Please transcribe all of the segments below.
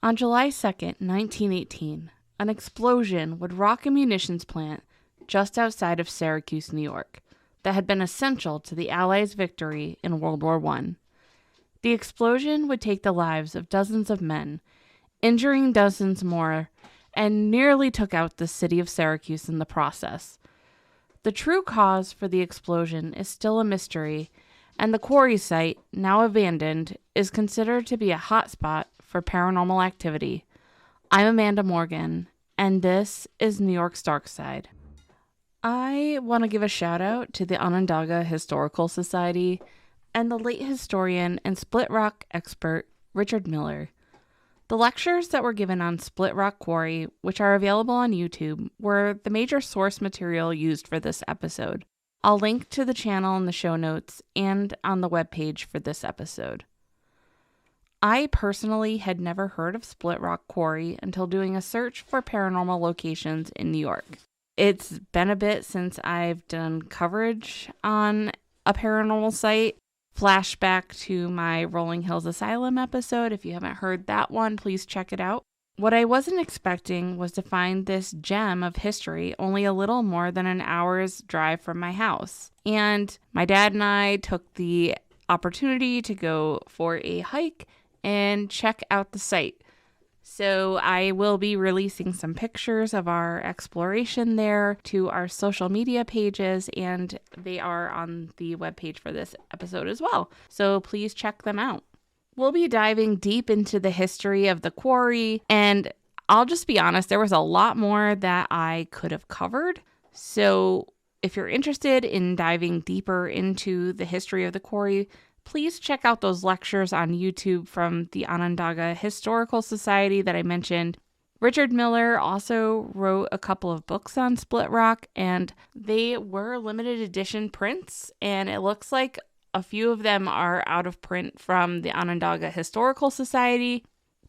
On July 2nd, 1918, an explosion would rock a munitions plant just outside of Syracuse, New York, that had been essential to the Allies' victory in World War I. The explosion would take the lives of dozens of men, injuring dozens more, and nearly took out the city of Syracuse in the process. The true cause for the explosion is still a mystery, and the quarry site, now abandoned, is considered to be a hotspot for paranormal activity. I'm Amanda Morgan, and this is New York's Dark Side. I want to give a shout out to the Onondaga Historical Society and the late historian and Split Rock expert Richard Miller. The lectures that were given on Split Rock Quarry, which are available on YouTube, were the major source material used for this episode. I'll link to the channel in the show notes and on the webpage for this episode. I personally had never heard of Split Rock Quarry until doing a search for paranormal locations in New York. It's been a bit since I've done coverage on a paranormal site. Flashback to my Rolling Hills Asylum episode. If you haven't heard that one, please check it out. What I wasn't expecting was to find this gem of history only a little more than an hour's drive from my house. And my dad and I took the opportunity to go for a hike and check out the site. So I will be releasing some pictures of our exploration there to our social media pages, and they are on the webpage for this episode as well. So please check them out. We'll be diving deep into the history of the quarry, and I'll just be honest, there was a lot more that I could have covered. So if you're interested in diving deeper into the history of the quarry, please check out those lectures on YouTube from the Onondaga Historical Society that I mentioned. Richard Miller also wrote a couple of books on Split Rock, and they were limited edition prints, and it looks like a few of them are out of print from the Onondaga Historical Society,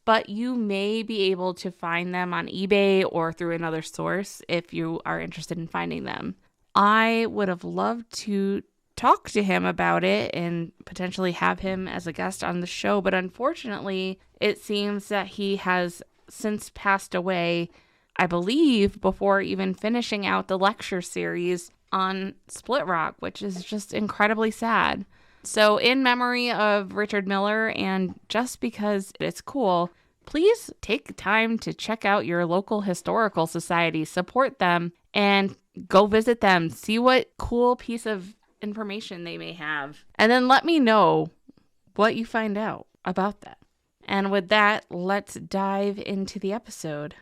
but you may be able to find them on eBay or through another source if you are interested in finding them. I would have loved to talk to him about it and potentially have him as a guest on the show, but unfortunately, it seems that he has since passed away, I believe, before even finishing out the lecture series on Split Rock, which is just incredibly sad. So in memory of Richard Miller, and just because it's cool, please take time to check out your local historical society, support them, and go visit them, see what cool piece of information they may have, and then let me know what you find out about that. And with that, let's dive into the episode.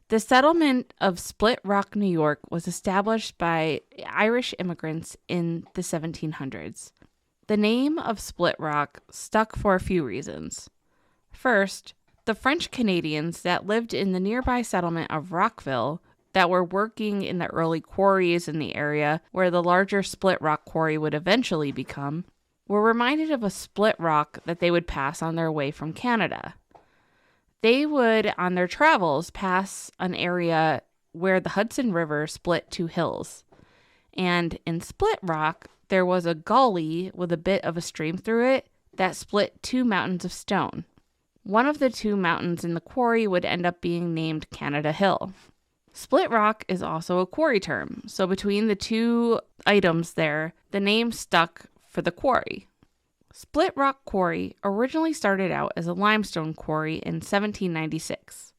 The settlement of Split Rock, New York was established by Irish immigrants in the 1700s. The name of Split Rock stuck for a few reasons. First, the French Canadians that lived in the nearby settlement of Rockville that were working in the early quarries in the area where the larger Split Rock quarry would eventually become, were reminded of a split rock that they would pass on their way from Canada. They would, on their travels, pass an area where the Hudson River split two hills. And in Split Rock, there was a gully with a bit of a stream through it that split two mountains of stone. One of the two mountains in the quarry would end up being named Canada Hill. Split Rock is also a quarry term, so between the two items there, the name stuck for the quarry. Split Rock Quarry originally started out as a limestone quarry in 1796.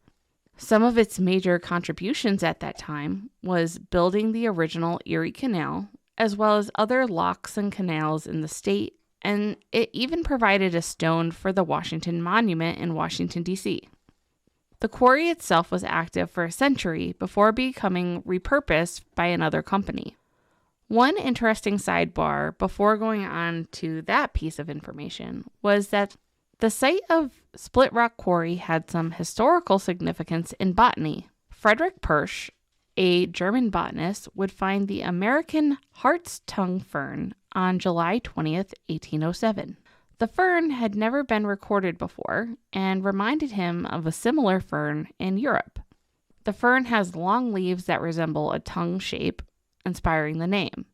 Some of its major contributions at that time was building the original Erie Canal, as well as other locks and canals in the state, and it even provided a stone for the Washington Monument in Washington, D.C. The quarry itself was active for a century before becoming repurposed by another company. One interesting sidebar before going on to that piece of information was that the site of Split Rock Quarry had some historical significance in botany. Frederick Persch, a German botanist, would find the American Hart's tongue fern on July 20th, 1807. The fern had never been recorded before and reminded him of a similar fern in Europe. The fern has long leaves that resemble a tongue shape, inspiring the name.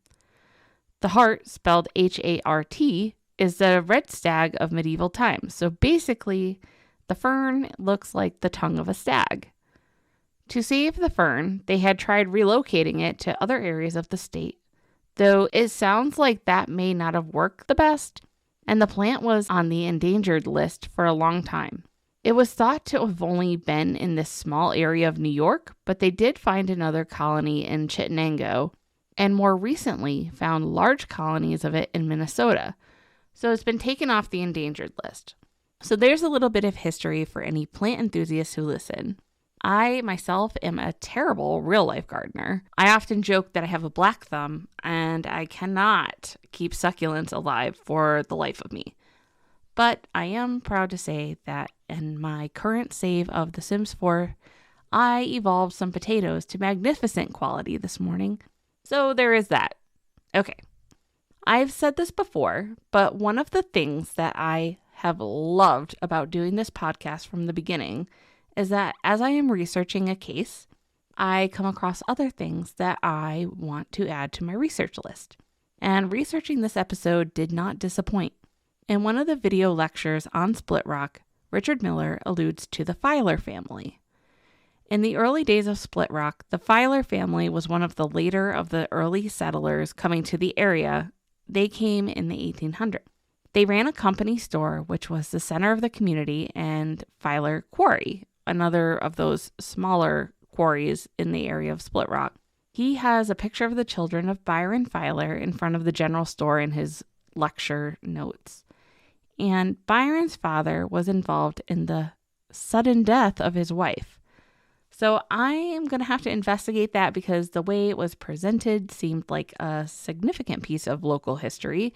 The Hart, spelled H-A-R-T, is the red stag of medieval times. So basically, The fern looks like the tongue of a stag. To save the fern, they had tried relocating it to other areas of the state, though it sounds like that may not have worked the best, and the plant was on the endangered list for a long time. It was thought to have only been in this small area of New York, but they did find another colony in Chittenango, and more recently found large colonies of it in Minnesota. So it's been taken off the endangered list. So there's a little bit of history for any plant enthusiasts who listen. I myself am a terrible real-life gardener. I often joke that I have a black thumb and I cannot keep succulents alive for the life of me. But I am proud to say that in my current save of The Sims 4, I evolved some potatoes to magnificent quality this morning. So there is that. Okay. I've said this before, but one of the things that I have loved about doing this podcast from the beginning is that as I am researching a case, I come across other things that I want to add to my research list. And researching this episode did not disappoint. In one of the video lectures on Split Rock, Richard Miller alludes to the Filer family. In the early days of Split Rock, the Filer family was one of the later of the early settlers coming to the area. They came in the 1800s. They ran a company store, which was the center of the community, and Filer Quarry, another of those smaller quarries in the area of Split Rock. He has a picture of the children of Byron Filer in front of the general store in his lecture notes. And Byron's father was involved in the sudden death of his wife. So I am going to have to investigate that because the way it was presented seemed like a significant piece of local history,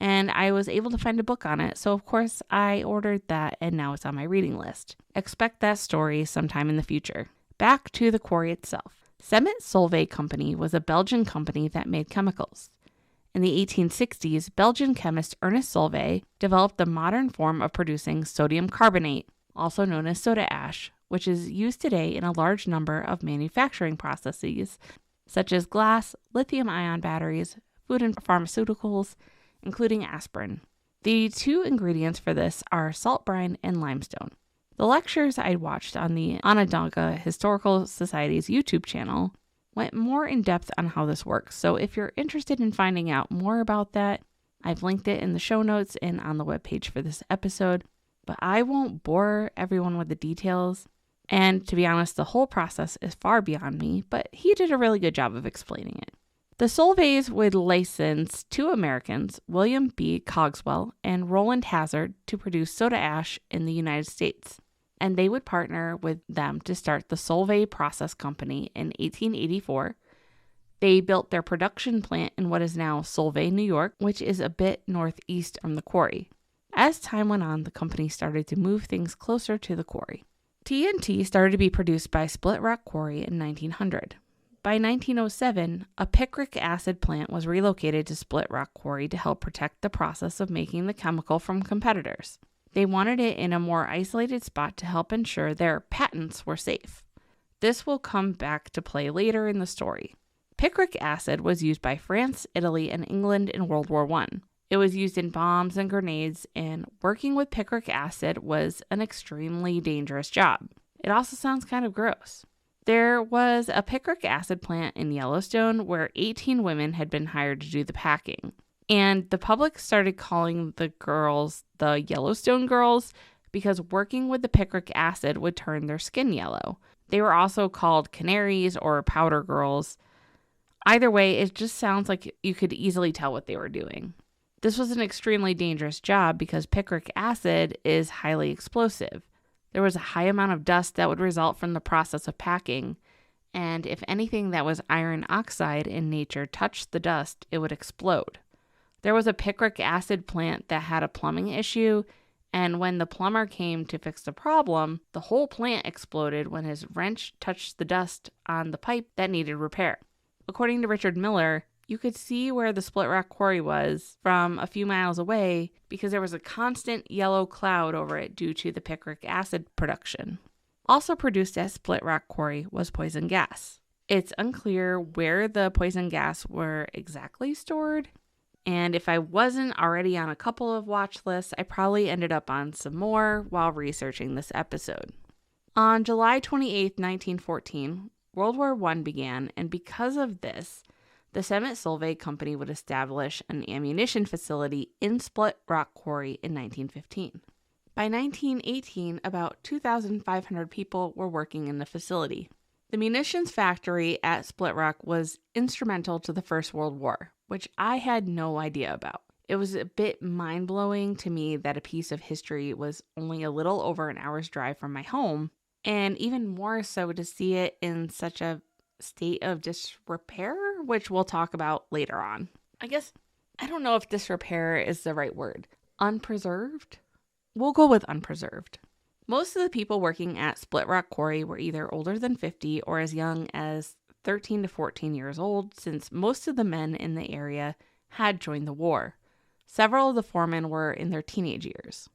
and I was able to find a book on it. So of course I ordered that, and now it's on my reading list. Expect that story sometime in the future. Back to the quarry itself. Semet Solvay Company was a Belgian company that made chemicals. In the 1860s, Belgian chemist Ernest Solvay developed the modern form of producing sodium carbonate, also known as soda ash, which is used today in a large number of manufacturing processes, such as glass, lithium-ion batteries, food and pharmaceuticals, including aspirin. The two ingredients for this are salt brine and limestone. The lectures I watched on the Onondaga Historical Society's YouTube channel went more in depth on how this works, so if you're interested in finding out more about that, I've linked it in the show notes and on the webpage for this episode, but I won't bore everyone with the details. And to be honest, the whole process is far beyond me, but he did a really good job of explaining it. The Solvays would license two Americans, William B. Cogswell and Roland Hazard, to produce soda ash in the United States, and they would partner with them to start the Solvay Process Company in 1884. They built their production plant in what is now Solvay, New York, which is a bit northeast from the quarry. As time went on, the company started to move things closer to the quarry. TNT started to be produced by Split Rock Quarry in 1900. By 1907, a picric acid plant was relocated to Split Rock Quarry to help protect the process of making the chemical from competitors. They wanted it in a more isolated spot to help ensure their patents were safe. This will come back to play later in the story. Picric acid was used by France, Italy, and England in World War I. It was used in bombs and grenades, and working with picric acid was an extremely dangerous job. It also sounds kind of gross. There was a picric acid plant in Yellowstone where 18 women had been hired to do the packing. And the public started calling the girls the Yellowstone girls because working with the picric acid would turn their skin yellow. They were also called canaries or powder girls. Either way, it just sounds like you could easily tell what they were doing. This was an extremely dangerous job because picric acid is highly explosive. There was a high amount of dust that would result from the process of packing, and if anything that was iron oxide in nature touched the dust, it would explode. There was a picric acid plant that had a plumbing issue, and when the plumber came to fix the problem, the whole plant exploded when his wrench touched the dust on the pipe that needed repair. According to Richard Miller, you could see where the Split Rock Quarry was from a few miles away because there was a constant yellow cloud over it due to the picric acid production. Also produced at Split Rock Quarry was poison gas. It's unclear where the poison gas were exactly stored. And if I wasn't already on a couple of watch lists, I probably ended up on some more while researching this episode. On July 28, 1914, World War I began, and because of this, the Samet-Solvay Company would establish an ammunition facility in Split Rock Quarry in 1915. By 1918, about 2,500 people were working in the facility. The munitions factory at Split Rock was instrumental to the First World War, which I had no idea about. It was a bit mind-blowing to me that a piece of history was only a little over an hour's drive from my home, and even more so to see it in such a state of disrepair, which we'll talk about later on. I don't know if disrepair is the right word. Unpreserved? We'll go with unpreserved. Most of the people working at Split Rock Quarry were either older than 50 or as young as 13 to 14 years old, since most of the men in the area had joined the war. Several of the foremen were in their teenage years.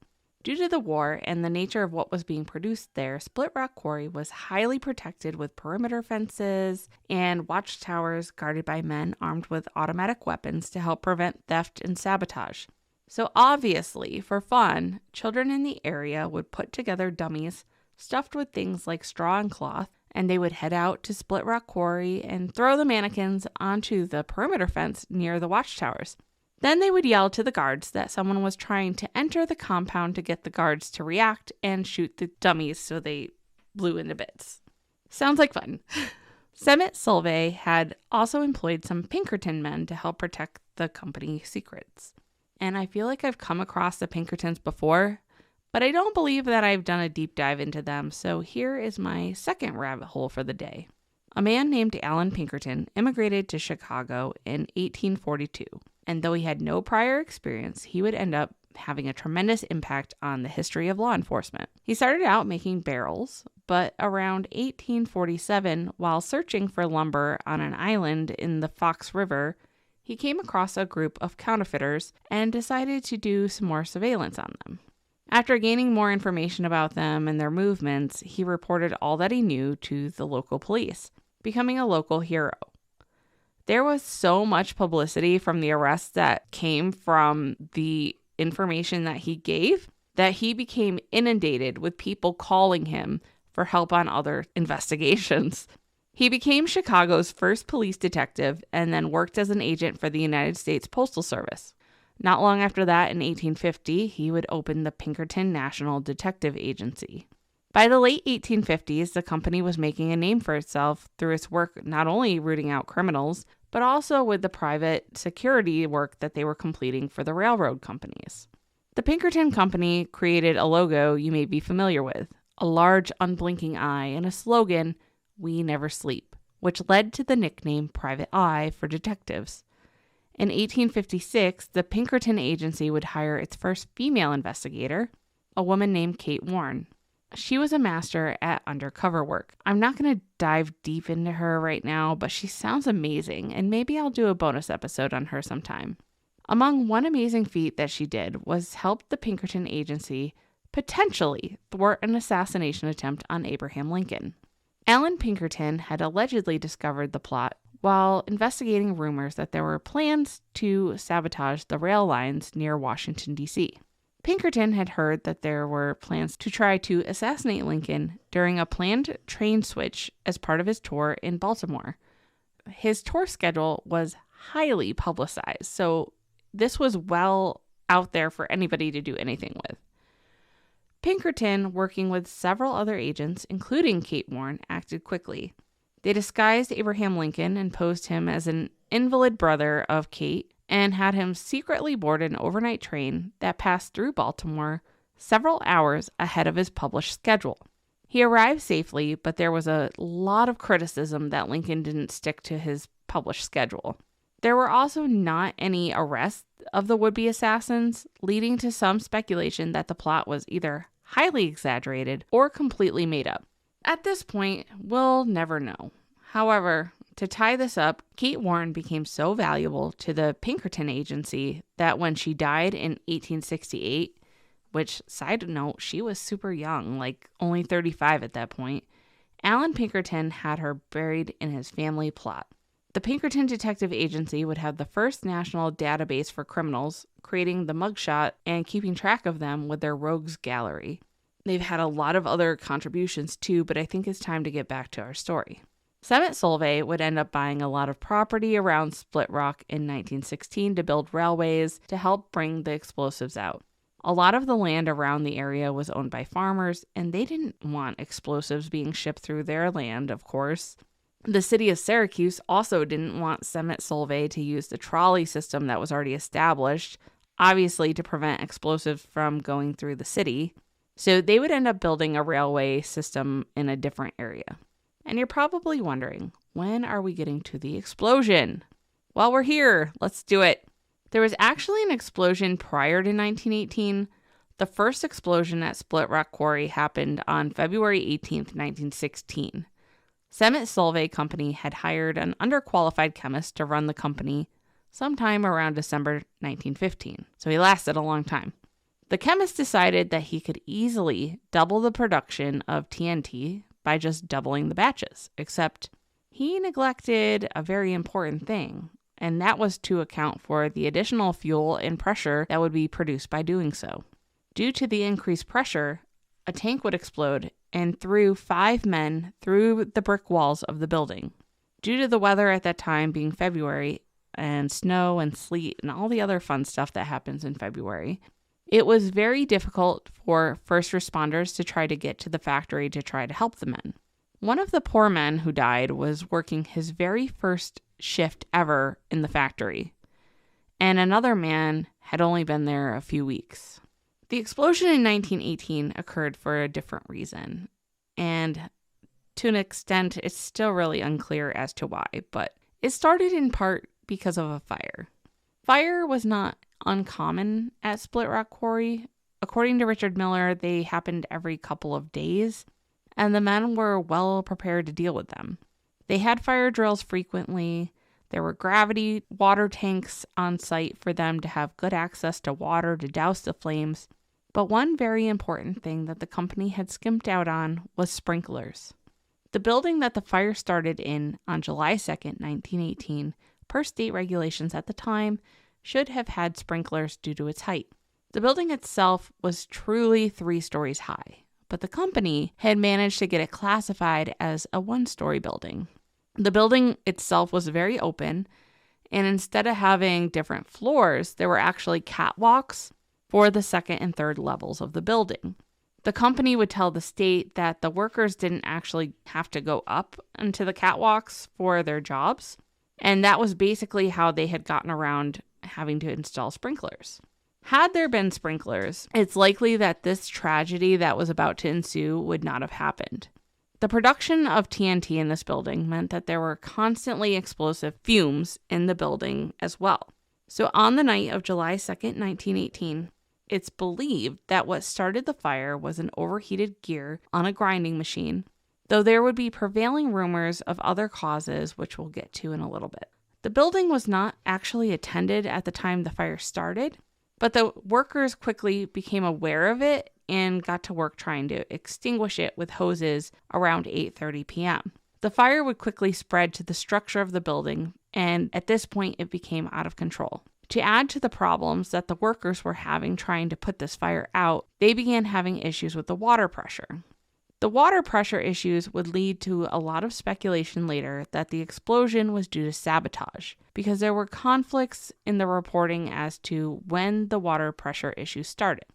Due to the war and the nature of what was being produced there, Split Rock Quarry was highly protected with perimeter fences and watchtowers guarded by men armed with automatic weapons to help prevent theft and sabotage. So obviously, for fun, children in the area would put together dummies stuffed with things like straw and cloth, and they would head out to Split Rock Quarry and throw the mannequins onto the perimeter fence near the watchtowers. Then they would yell to the guards that someone was trying to enter the compound to get the guards to react and shoot the dummies so they blew into bits. Sounds like fun. Samet-Solvay had also employed some Pinkerton men to help protect the company secrets. And I feel like I've come across the Pinkertons before, but I don't believe that I've done a deep dive into them, so here is my second rabbit hole for the day. A man named Alan Pinkerton immigrated to Chicago in 1842, and though he had no prior experience, he would end up having a tremendous impact on the history of law enforcement. He started out making barrels, but around 1847, while searching for lumber on an island in the Fox River, he came across a group of counterfeiters and decided to do some more surveillance on them. After gaining more information about them and their movements, he reported all that he knew to the local police, becoming a local hero. There was so much publicity from the arrests that came from the information that he gave that he became inundated with people calling him for help on other investigations. He became Chicago's first police detective and then worked as an agent for the United States Postal Service. Not long after that, in 1850, he would open the Pinkerton Detective Agency. By the late 1850s, the company was making a name for itself through its work not only rooting out criminals, but also with the private security work that they were completing for the railroad companies. The Pinkerton Company created a logo you may be familiar with, a large unblinking eye and a slogan, "We never sleep," which led to the nickname Private Eye for detectives. In 1856, the Pinkerton Agency would hire its first female investigator, a woman named Kate Warne. She was a master at undercover work. I'm not going to dive deep into her right now, but she sounds amazing, and maybe I'll do a bonus episode on her sometime. Among one amazing feat that she did was help the Pinkerton Agency potentially thwart an assassination attempt on Abraham Lincoln. Alan Pinkerton had allegedly discovered the plot while investigating rumors that there were plans to sabotage the rail lines near Washington, D.C. Pinkerton had heard that there were plans to try to assassinate Lincoln during a planned train switch as part of his tour in Baltimore. His tour schedule was highly publicized, so this was well out there for anybody to do anything with. Pinkerton, working with several other agents, including Kate Warne, acted quickly. They disguised Abraham Lincoln and posed him as an invalid brother of Kate and had him secretly board an overnight train that passed through Baltimore several hours ahead of his published schedule. He arrived safely, but there was a lot of criticism that Lincoln didn't stick to his published schedule. There were also not any arrests of the would-be assassins, leading to some speculation that the plot was either highly exaggerated or completely made up. At this point, we'll never know. However, to tie this up, Kate Warne became so valuable to the Pinkerton Agency that when she died in 1868, which, side note, she was super young, like only 35 at that point, Alan Pinkerton had her buried in his family plot. The Pinkerton Detective Agency would have the first national database for criminals, creating the mugshot and keeping track of them with their rogues gallery. They've had a lot of other contributions too, but I think it's time to get back to our story. Semet Solvay would end up buying a lot of property around Split Rock in 1916 to build railways to help bring the explosives out. A lot of the land around the area was owned by farmers, and they didn't want explosives being shipped through their land, of course. The city of Syracuse also didn't want Semet Solvay to use the trolley system that was already established, obviously to prevent explosives from going through the city. So they would end up building a railway system in a different area. And you're probably wondering, when are we getting to the explosion? Well, we're here. Let's do it. There was actually an explosion prior to 1918. The first explosion at Split Rock Quarry happened on February 18th, 1916. Semet Solvay Company had hired an underqualified chemist to run the company sometime around December 1915, so he lasted a long time. The chemist decided that he could easily double the production of TNT by just doubling the batches, except he neglected a very important thing, and that was to account for the additional fuel and pressure that would be produced by doing so. Due to the increased pressure, a tank would explode and threw 5 men through the brick walls of the building. Due to the weather at that time being February, and snow and sleet and all the other fun stuff that happens in February, it was very difficult for first responders to try to get to the factory to try to help the men. One of the poor men who died was working his very first shift ever in the factory, and another man had only been there a few weeks. The explosion in 1918 occurred for a different reason, and to an extent, it's still really unclear as to why, but it started in part because of a fire. Fire was not uncommon at Split Rock Quarry. According to Richard Miller, they happened every couple of days, and the men were well prepared to deal with them. They had fire drills frequently. There were gravity water tanks on site for them to have good access to water to douse the flames. But one very important thing that the company had skimped out on was sprinklers. The building that the fire started in on July 2nd, 1918, per state regulations at the time, should have had sprinklers due to its height. The building itself was truly 3 stories high, but the company had managed to get it classified as a 1-story building. The building itself was very open, and instead of having different floors, there were actually catwalks for the 2nd and 3rd levels of the building. The company would tell the state that the workers didn't actually have to go up into the catwalks for their jobs, and that was basically how they had gotten around having to install sprinklers. Had there been sprinklers, it's likely that this tragedy that was about to ensue would not have happened. The production of TNT in this building meant that there were constantly explosive fumes in the building as well. So on the night of July 2nd, 1918, it's believed that what started the fire was an overheated gear on a grinding machine, though there would be prevailing rumors of other causes, which we'll get to in a little bit. The building was not actually attended at the time the fire started, but the workers quickly became aware of it and got to work trying to extinguish it with hoses around 8:30 p.m. The fire would quickly spread to the structure of the building, and at this point it became out of control. To add to the problems that the workers were having trying to put this fire out, they began having issues with the water pressure. The water pressure issues would lead to a lot of speculation later that the explosion was due to sabotage, because there were conflicts in the reporting as to when the water pressure issues started.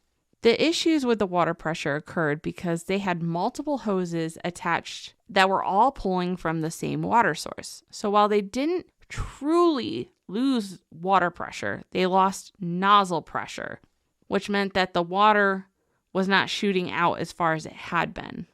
The issues with the water pressure occurred because they had multiple hoses attached that were all pulling from the same water source. So while they didn't truly lose water pressure, they lost nozzle pressure, which meant that the water was not shooting out as far as it had been.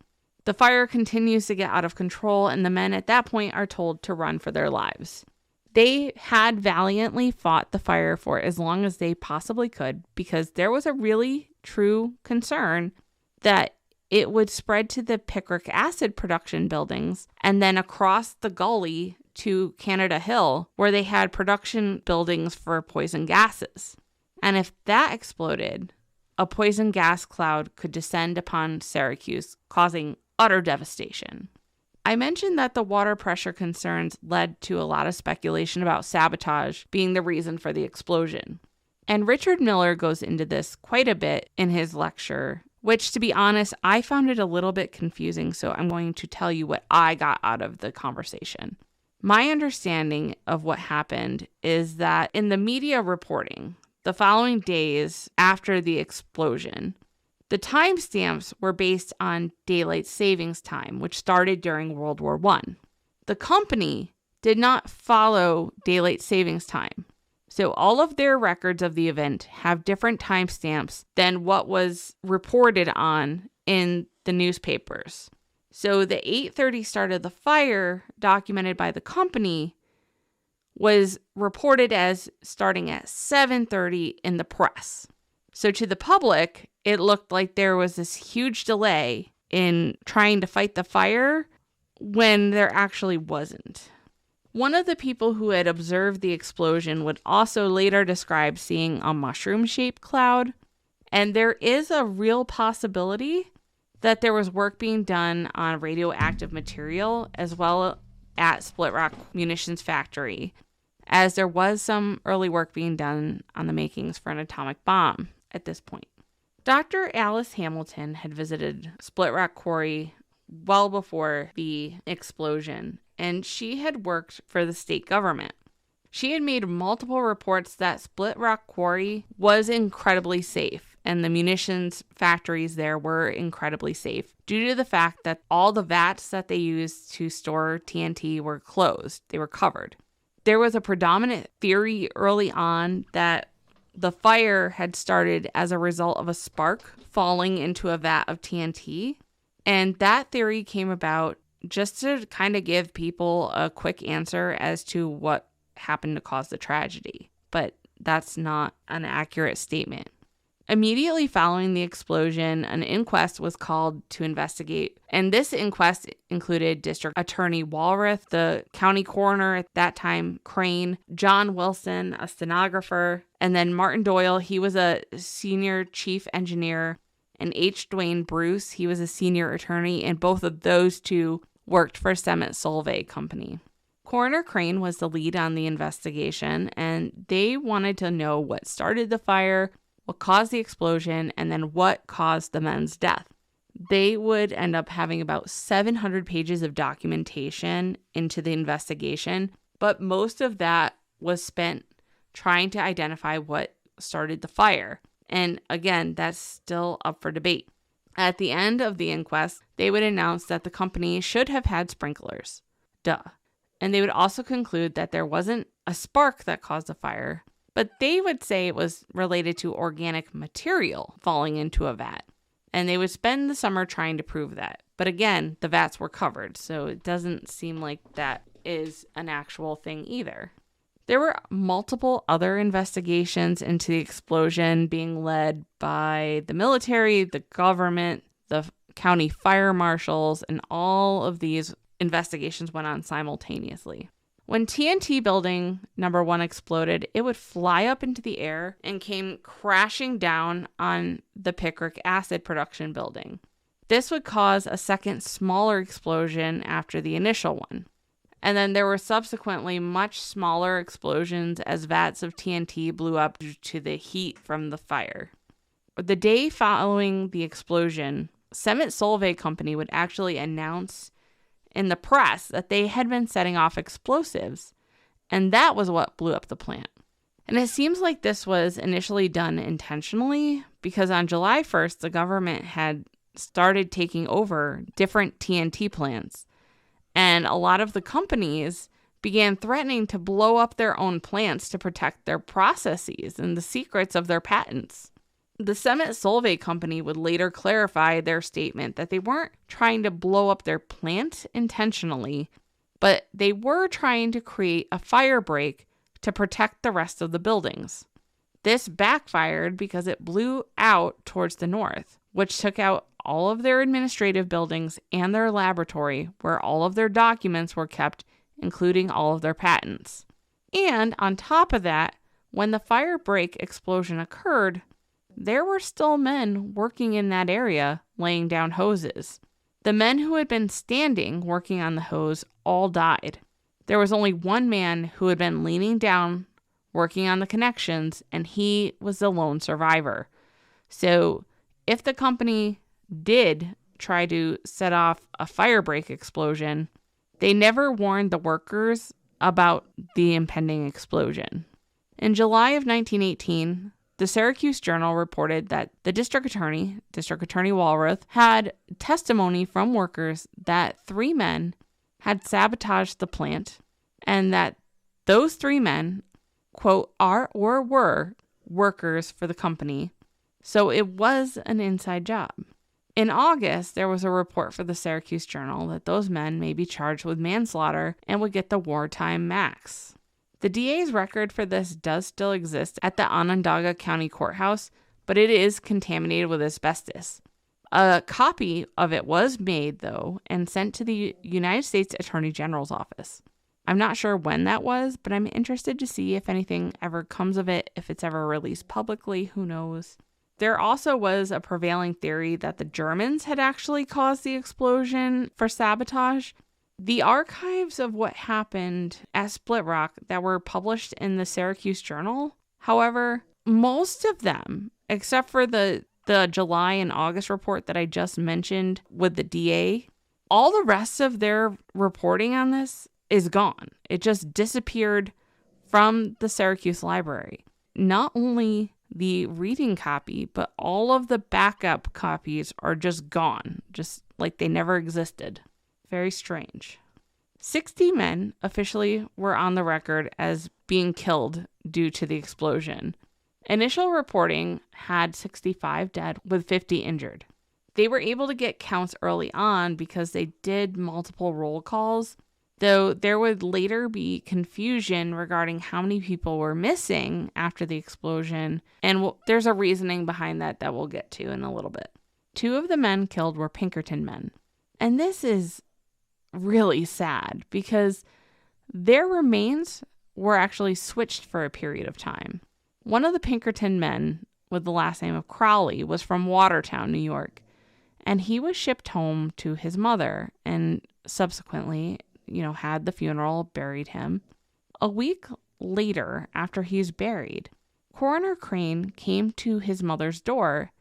The fire continues to get out of control, and the men at that point are told to run for their lives. They had valiantly fought the fire for as long as they possibly could, because there was a really true concern that it would spread to the picric acid production buildings and then across the gully to Canada Hill, where they had production buildings for poison gases. And if that exploded, a poison gas cloud could descend upon Syracuse, causing utter devastation. I mentioned that the water pressure concerns led to a lot of speculation about sabotage being the reason for the explosion. And Richard Miller goes into this quite a bit in his lecture, which, to be honest, I found it a little bit confusing, so I'm going to tell you what I got out of the conversation. My understanding of what happened is that in the media reporting, the following days after the explosion, the timestamps were based on daylight savings time, which started during World War I. The company did not follow daylight savings time. So all of their records of the event have different timestamps than what was reported on in the newspapers. So the 8:30 start of the fire documented by the company was reported as starting at 7:30 in the press. So to the public, it looked like there was this huge delay in trying to fight the fire when there actually wasn't. One of the people who had observed the explosion would also later describe seeing a mushroom-shaped cloud, and there is a real possibility that there was work being done on radioactive material as well at Split Rock Munitions Factory, as there was some early work being done on the makings for an atomic bomb at this point. Dr. Alice Hamilton had visited Split Rock Quarry well before the explosion, and she had worked for the state government. She had made multiple reports that Split Rock Quarry was incredibly safe, and the munitions factories there were incredibly safe due to the fact that all the vats that they used to store TNT were closed. They were covered. There was a predominant theory early on that the fire had started as a result of a spark falling into a vat of TNT. And that theory came about just to kind of give people a quick answer as to what happened to cause the tragedy. But that's not an accurate statement. Immediately following the explosion, an inquest was called to investigate, and this inquest included District Attorney Walrath, the county coroner at that time, Crane, John Wilson, a stenographer, and then Martin Doyle, he was a senior chief engineer, and H. Dwayne Bruce, he was a senior attorney, and both of those two worked for Semet Solvay Company. Coroner Crane was the lead on the investigation, and they wanted to know what started the fire, what caused the explosion, and then what caused the men's death. They would end up having about 700 pages of documentation into the investigation, but most of that was spent trying to identify what started the fire. And again, that's still up for debate. At the end of the inquest, they would announce that the company should have had sprinklers. Duh. And they would also conclude that there wasn't a spark that caused the fire, but they would say it was related to organic material falling into a vat. And they would spend the summer trying to prove that. But again, the vats were covered, so it doesn't seem like that is an actual thing either. There were multiple other investigations into the explosion being led by the military, the government, the county fire marshals, and all of these investigations went on simultaneously. When TNT building number 1 exploded, it would fly up into the air and came crashing down on the picric acid production building. This would cause a second smaller explosion after the initial one. And then there were subsequently much smaller explosions as vats of TNT blew up due to the heat from the fire. The day following the explosion, Semet Solvay Company would actually announce in the press that they had been setting off explosives, and that was what blew up the plant. And it seems like this was initially done intentionally because on July 1st, the government had started taking over different TNT plants, and a lot of the companies began threatening to blow up their own plants to protect their processes and the secrets of their patents. The Semet Solvay Company would later clarify their statement that they weren't trying to blow up their plant intentionally, but they were trying to create a fire break to protect the rest of the buildings. This backfired because it blew out towards the north, which took out all of their administrative buildings and their laboratory where all of their documents were kept, including all of their patents. And on top of that, when the fire break explosion occurred, there were still men working in that area laying down hoses. The men who had been standing working on the hose all died. There was only one man who had been leaning down working on the connections, and he was the lone survivor. So if the company did try to set off a fire break explosion, they never warned the workers about the impending explosion. In July of 1918, the Syracuse Journal reported that the District Attorney Walrath, had testimony from workers that 3 men had sabotaged the plant and that those 3 men, quote, are or were workers for the company. So it was an inside job. In August, there was a report for the Syracuse Journal that those men may be charged with manslaughter and would get the wartime max. The DA's record for this does still exist at the Onondaga County Courthouse, but it is contaminated with asbestos. A copy of it was made, though, and sent to the United States Attorney General's office. I'm not sure when that was, but I'm interested to see if anything ever comes of it, if it's ever released publicly, who knows. There also was a prevailing theory that the Germans had actually caused the explosion for sabotage. The archives of what happened at Split Rock that were published in the Syracuse Journal, however, most of them, except for the July and August report that I just mentioned with the DA, all the rest of their reporting on this is gone. It just disappeared from the Syracuse library. Not only the reading copy, but all of the backup copies are just gone, just like they never existed. Very strange. 60 men officially were on the record as being killed due to the explosion. Initial reporting had 65 dead with 50 injured. They were able to get counts early on because they did multiple roll calls, though there would later be confusion regarding how many people were missing after the explosion, and there's a reasoning behind that we'll get to in a little bit. 2 of the men killed were Pinkerton men. And this is really sad because their remains were actually switched for a period of time. One of the Pinkerton men with the last name of Crowley was from Watertown, New York, and he was shipped home to his mother and subsequently, had the funeral, buried him. A week later, after he's buried, Coroner Crane came to his mother's door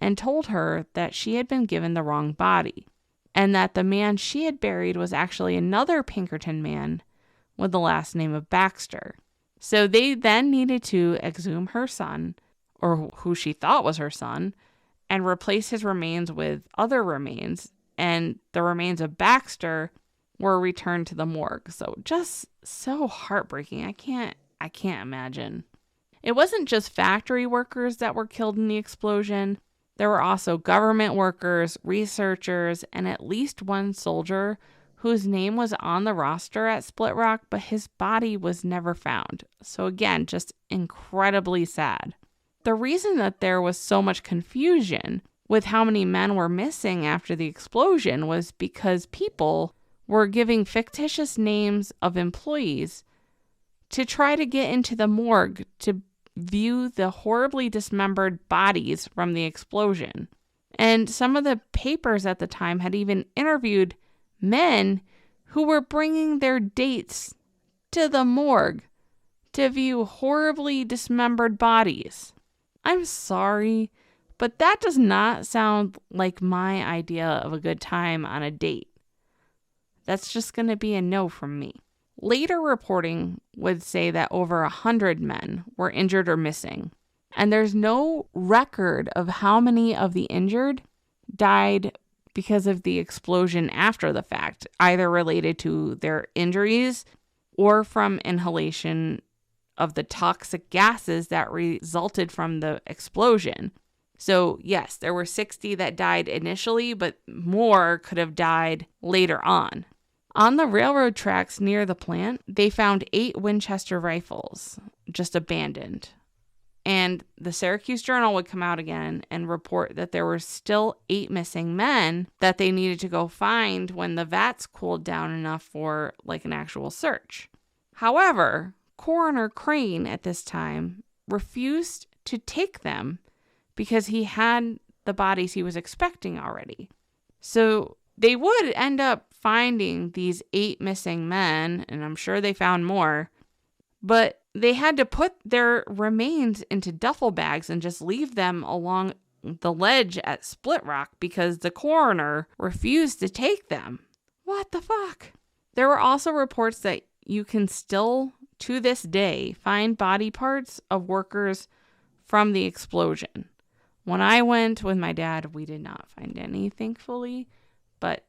and told her that she had been given the wrong body, and that the man she had buried was actually another Pinkerton man with the last name of Baxter. So they then needed to exhume her son, or who she thought was her son, and replace his remains with other remains, and the remains of Baxter were returned to the morgue. So just so heartbreaking. I can't imagine. It wasn't just factory workers that were killed in the explosion. There were also government workers, researchers, and at least one soldier whose name was on the roster at Split Rock, but his body was never found. So again, just incredibly sad. The reason that there was so much confusion with how many men were missing after the explosion was because people were giving fictitious names of employees to try to get into the morgue to view the horribly dismembered bodies from the explosion. And some of the papers at the time had even interviewed men who were bringing their dates to the morgue to view horribly dismembered bodies. I'm sorry, but that does not sound like my idea of a good time on a date. That's just going to be a no from me. Later reporting would say that over 100 men were injured or missing, and there's no record of how many of the injured died because of the explosion after the fact, either related to their injuries or from inhalation of the toxic gases that resulted from the explosion. So yes, there were 60 that died initially, but more could have died later on. On the railroad tracks near the plant, they found 8 Winchester rifles, just abandoned. And the Syracuse Journal would come out again and report that there were still 8 missing men that they needed to go find when the vats cooled down enough for an actual search. However, Coroner Crane at this time refused to take them because he had the bodies he was expecting already. So They would end up finding these 8 missing men, and I'm sure they found more, but they had to put their remains into duffel bags and just leave them along the ledge at Split Rock because the coroner refused to take them. What the fuck? There were also reports that you can still, to this day, find body parts of workers from the explosion. When I went with my dad, we did not find any, thankfully. But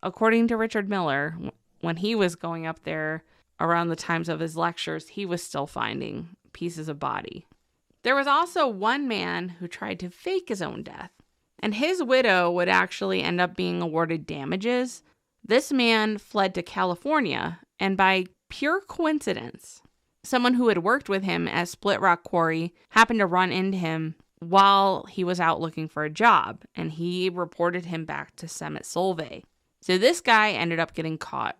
according to Richard Miller, when he was going up there around the times of his lectures, he was still finding pieces of body. There was also one man who tried to fake his own death, and his widow would actually end up being awarded damages. This man fled to California, and by pure coincidence, someone who had worked with him at Split Rock Quarry happened to run into him while he was out looking for a job, and he reported him back to Summit Solvay. So this guy ended up getting caught,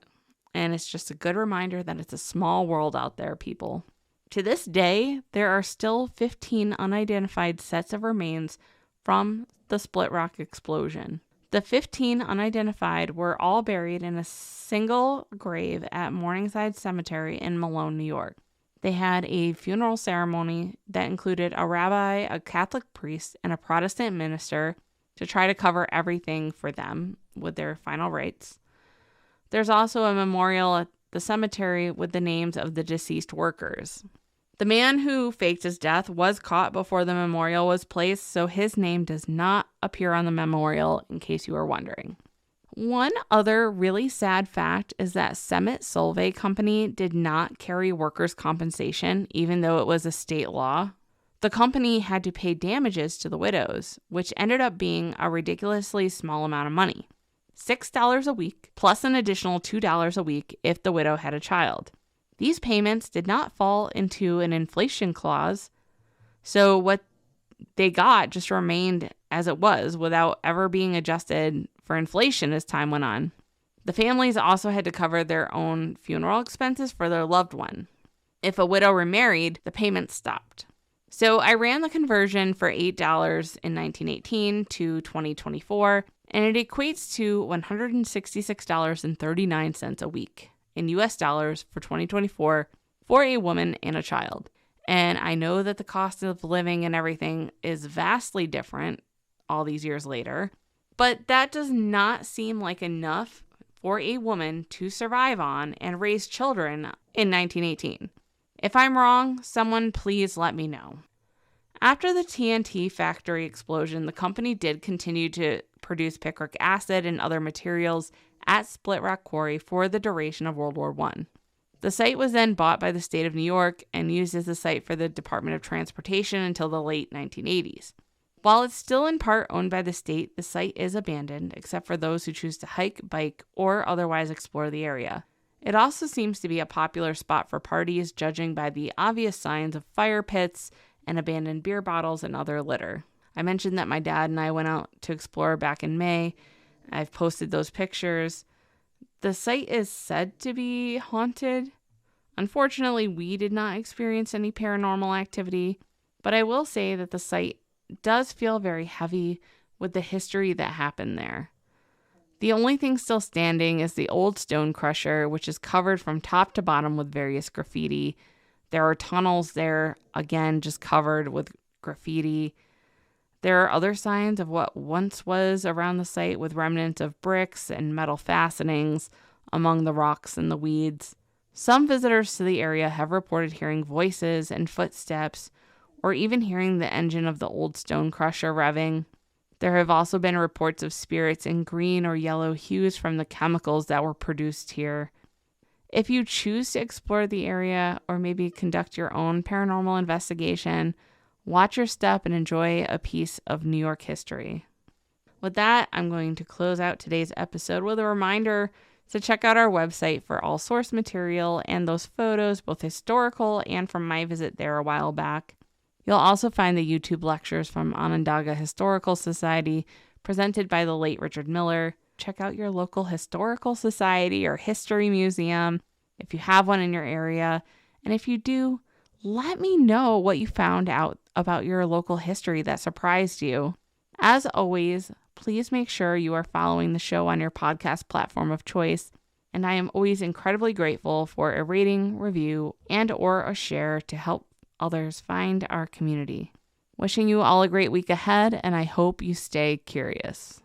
and it's just a good reminder that it's a small world out there, people. To this day, there are still 15 unidentified sets of remains from the Split Rock explosion. The 15 unidentified were all buried in a single grave at Morningside Cemetery in Malone, New York. They had a funeral ceremony that included a rabbi, a Catholic priest, and a Protestant minister to try to cover everything for them with their final rites. There's also a memorial at the cemetery with the names of the deceased workers. The man who faked his death was caught before the memorial was placed, so his name does not appear on the memorial, in case you were wondering. One other really sad fact is that Summit Solvay Company did not carry workers' compensation, even though it was a state law. The company had to pay damages to the widows, which ended up being a ridiculously small amount of money. $6 a week, plus an additional $2 a week if the widow had a child. These payments did not fall into an inflation clause, so what they got just remained as it was without ever being adjusted for inflation as time went on. The families also had to cover their own funeral expenses for their loved one. If a widow remarried, the payments stopped. So I ran the conversion for $8 in 1918 to 2024, and it equates to $166.39 a week in US dollars for 2024 for a woman and a child. And I know that the cost of living and everything is vastly different all these years later, but that does not seem like enough for a woman to survive on and raise children in 1918. If I'm wrong, someone please let me know. After the TNT factory explosion, the company did continue to produce picric acid and other materials at Split Rock Quarry for the duration of World War I. The site was then bought by the state of New York and used as a site for the Department of Transportation until the late 1980s. While it's still in part owned by the state, the site is abandoned, except for those who choose to hike, bike, or otherwise explore the area. It also seems to be a popular spot for parties, judging by the obvious signs of fire pits and abandoned beer bottles and other litter. I mentioned that my dad and I went out to explore back in May. I've posted those pictures. The site is said to be haunted. Unfortunately, we did not experience any paranormal activity, but I will say that the site does feel very heavy with the history that happened there. The only thing still standing is the old stone crusher, which is covered from top to bottom with various graffiti. There are tunnels there, again, just covered with graffiti. There are other signs of what once was around the site with remnants of bricks and metal fastenings among the rocks and the weeds. Some visitors to the area have reported hearing voices and footsteps, or even hearing the engine of the old stone crusher revving. There have also been reports of spirits in green or yellow hues from the chemicals that were produced here. If you choose to explore the area or maybe conduct your own paranormal investigation, watch your step and enjoy a piece of New York history. With that, I'm going to close out today's episode with a reminder to check out our website for all source material and those photos, both historical and from my visit there a while back. You'll also find the YouTube lectures from Onondaga Historical Society presented by the late Richard Miller. Check out your local historical society or history museum if you have one in your area. And if you do, let me know what you found out about your local history that surprised you. As always, please make sure you are following the show on your podcast platform of choice. And I am always incredibly grateful for a rating, review, and or a share to help others find our community. Wishing you all a great week ahead, and I hope you stay curious.